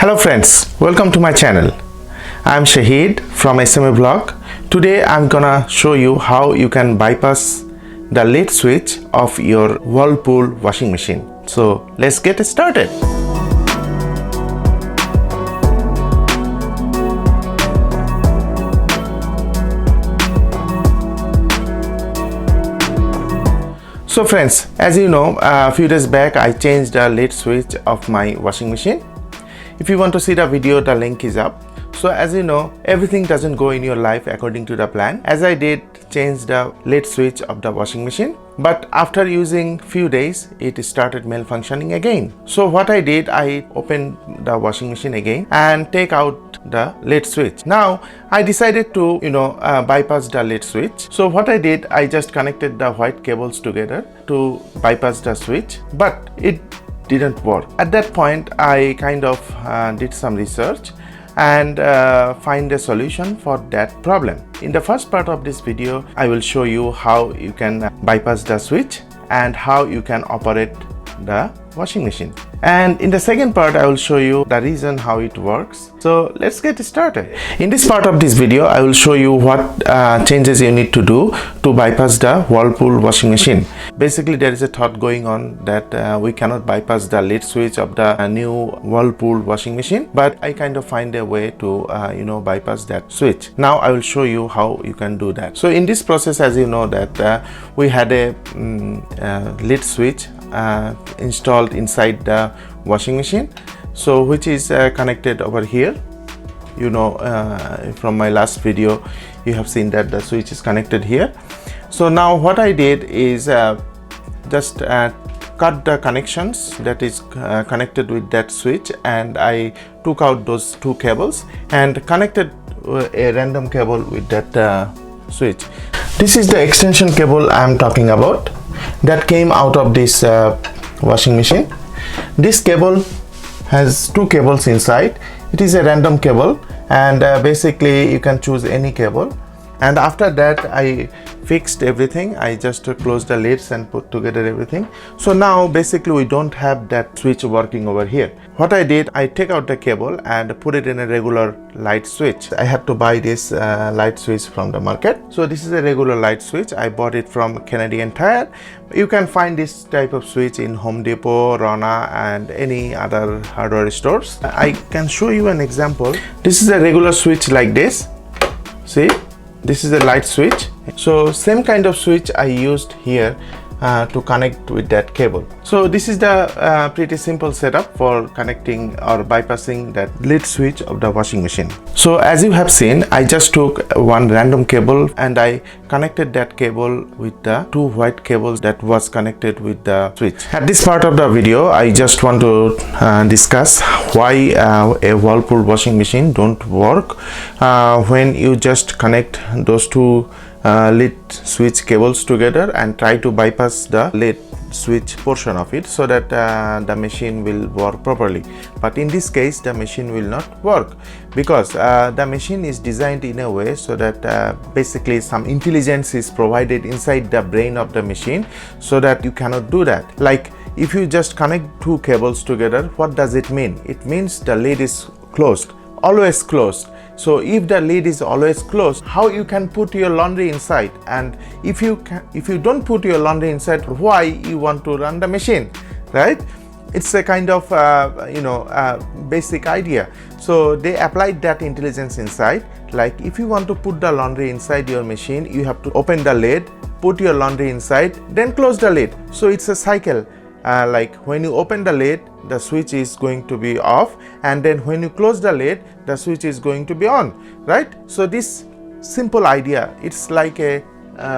Hello friends, welcome to my channel. I'm Shahid from SMA Vlog. Today I'm gonna show you how you can bypass the lid switch of your Whirlpool washing machine. So let's get started. So friends, as you know, a few days back I changed the lid switch of my washing machine. If you want to see the video, the link is up. So as you know, everything doesn't go in your life according to the plan. As I did change the lid switch of the washing machine, but after using few days it started malfunctioning again. So what I did, I opened the washing machine again and take out the lid switch. Now I decided to bypass the lid switch. So what I did, I just connected the white cables together to bypass the switch, but it didn't work. At that point I kind of did some research and find a solution for that problem. In the first part of this video I will show you how you can bypass the switch and how you can operate the washing machine, and in the second part I will show you the reason how it works. So let's get started. In this part of this video I will show you what changes you need to do to bypass the Whirlpool washing machine. Basically there is a thought going on that we cannot bypass the lid switch of the new Whirlpool washing machine, but I kind of find a way to bypass that switch. Now I will show you how you can do that. So in this process, as you know that we had a lid switch installed inside the washing machine, so which is connected over here. From my last video you have seen that the switch is connected here. So now what I did is just cut the connections that is connected with that switch, and I took out those two cables and connected a random cable with that switch. This is the extension cable I am talking about that came out of this washing machine. This cable has two cables inside. It is a random cable, and basically you can choose any cable. And after that I fixed everything. I just closed the lids and put together everything. So now basically we don't have that switch working over here. What I did, I take out the cable and put it in a regular light switch. I had to buy this light switch from the market. So this is a regular light switch. I bought it from Canadian Tire. You can find this type of switch in Home Depot, Rona, and any other hardware stores. I can show you an example. This is a regular switch like this. See? This is a light switch. So same kind of switch I used here to connect with that cable. So this is the pretty simple setup for connecting or bypassing that lid switch of the washing machine. So as you have seen, I just took one random cable and I connected that cable with the two white cables that was connected with the switch. At this part of the video I just want to discuss why a Whirlpool washing machine don't work when you just connect those two lid switch cables together and try to bypass the lid switch portion of it, so that the machine will work properly. But in this case the machine will not work because the machine is designed in a way so that basically some intelligence is provided inside the brain of the machine, so that you cannot do that. Like if you just connect two cables together, what does it mean? It means the lid is closed, always closed. So if the lid is always closed, how you can put your laundry inside? And if you don't put your laundry inside, why you want to run the machine, right? It's a kind of basic idea. So they applied that intelligence inside. Like if you want to put the laundry inside your machine, you have to open the lid, put your laundry inside, then close the lid. So it's a cycle. Like when you open the lid, the switch is going to be off, and then when you close the lid, the switch is going to be on, right? So this simple idea, it's like a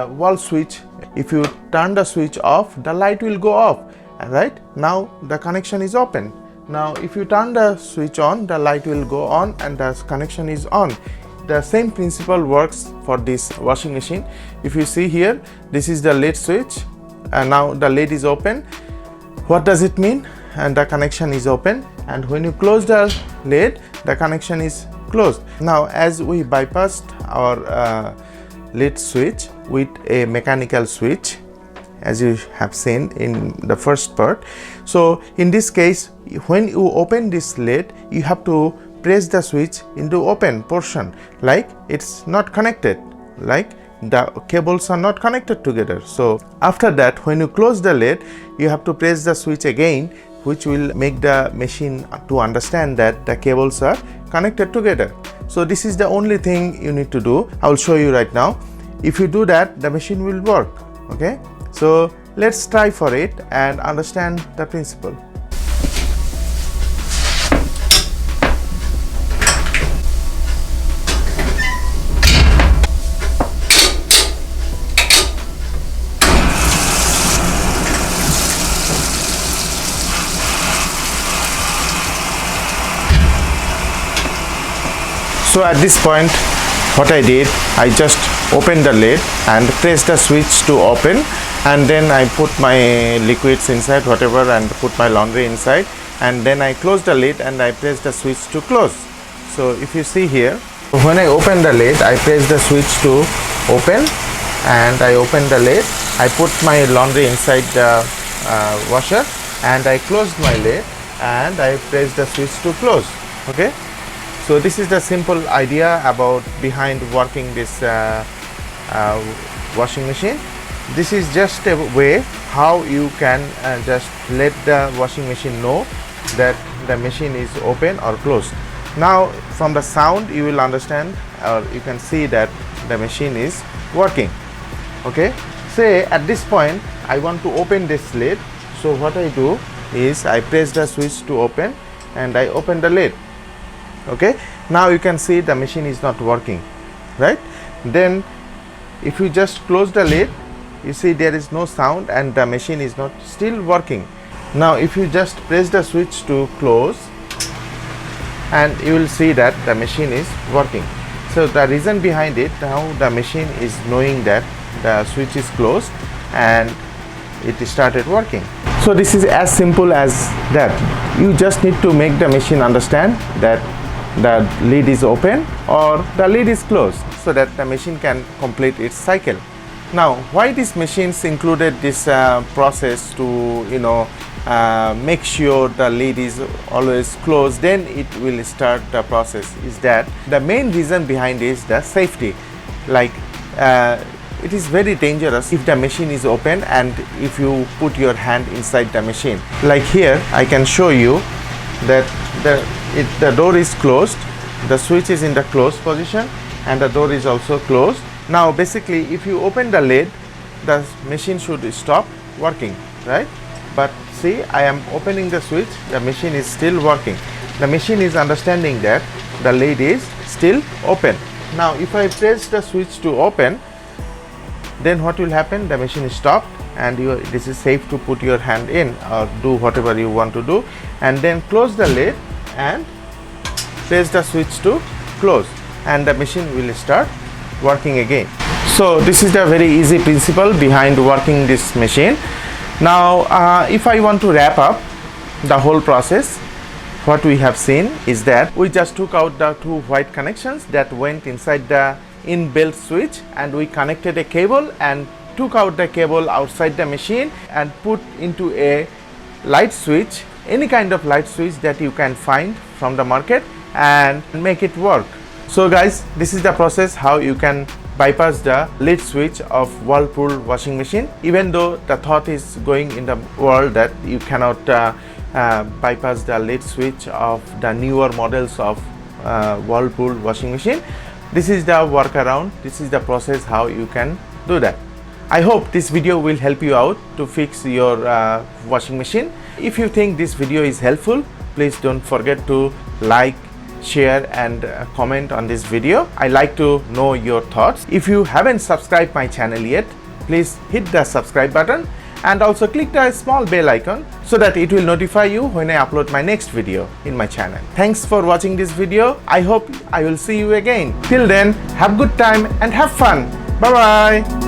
wall switch. If you turn the switch off, the light will go off, right? Now the connection is open. Now if you turn the switch on, the light will go on and the connection is on. The same principle works for this washing machine. If you see here, this is the lid switch, and now the lid is open. What does it mean? And the connection is open, and when you close the lid, the connection is closed. Now as we bypassed our lid switch with a mechanical switch, as you have seen in the first part. So in this case, when you open this lid, you have to press the switch into open portion, like it's not connected, like the cables are not connected together. So after that, when you close the lid, you have to press the switch again, which will make the machine to understand that the cables are connected together. So this is the only thing you need to do. I will show you right now. If you do that, the machine will work. Okay, so let's try for it and understand the principle. So at this point, what I did, I just opened the lid and pressed the switch to open, and then I put my liquids inside, whatever, and put my laundry inside, and then I closed the lid and I pressed the switch to close. So if you see here, when I open the lid, I press the switch to open and I open the lid. I put my laundry inside the washer and I closed my lid and I press the switch to close. Okay. So this is the simple idea about behind working this washing machine. This is just a way how you can just let the washing machine know that the machine is open or closed. Now from the sound you will understand, or you can see that the machine is working. Okay, say at this point I want to open this lid. So what I do is I press the switch to open and I open the lid. Okay, now you can see the machine is not working, right? Then if you just close the lid, you see there is no sound and the machine is not still working. Now if you just press the switch to close, and you will see that the machine is working. So the reason behind it, now the machine is knowing that the switch is closed and it started working. So this is as simple as that. You just need to make the machine understand that the lid is open or the lid is closed, so that the machine can complete its cycle. Now why these machines included this process to make sure the lid is always closed, then it will start the process, is that the main reason behind is the safety. Like it is very dangerous if the machine is open and if you put your hand inside the machine. Like here I can show you that the door is closed, the switch is in the closed position and the door is also closed. Now basically if you open the lid, the machine should stop working, right? But see, I am opening the switch, the machine is still working. The machine is understanding that the lid is still open. Now if I press the switch to open, then what will happen? The machine is stopped and this is safe to put your hand in or do whatever you want to do, and then close the lid and press the switch to close and the machine will start working again. So this is the very easy principle behind working this machine. Now if I want to wrap up the whole process, what we have seen is that we just took out the two white connections that went inside the inbuilt switch and we connected a cable and took out the cable outside the machine and put into a light switch, any kind of light switch that you can find from the market, and make it work. So guys, this is the process how you can bypass the lid switch of Whirlpool washing machine. Even though the thought is going in the world that you cannot bypass the lid switch of the newer models of Whirlpool washing machine, this is the workaround, this is the process how you can do that. I hope this video will help you out to fix your washing machine. If you think this video is helpful, please don't forget to like, share and comment on this video. I like to know your thoughts. If you haven't subscribed my channel yet, please hit the subscribe button and also click the small bell icon so that it will notify you when I upload my next video in my channel. Thanks for watching this video. I hope I will see you again. Till then, have good time and have fun. Bye bye.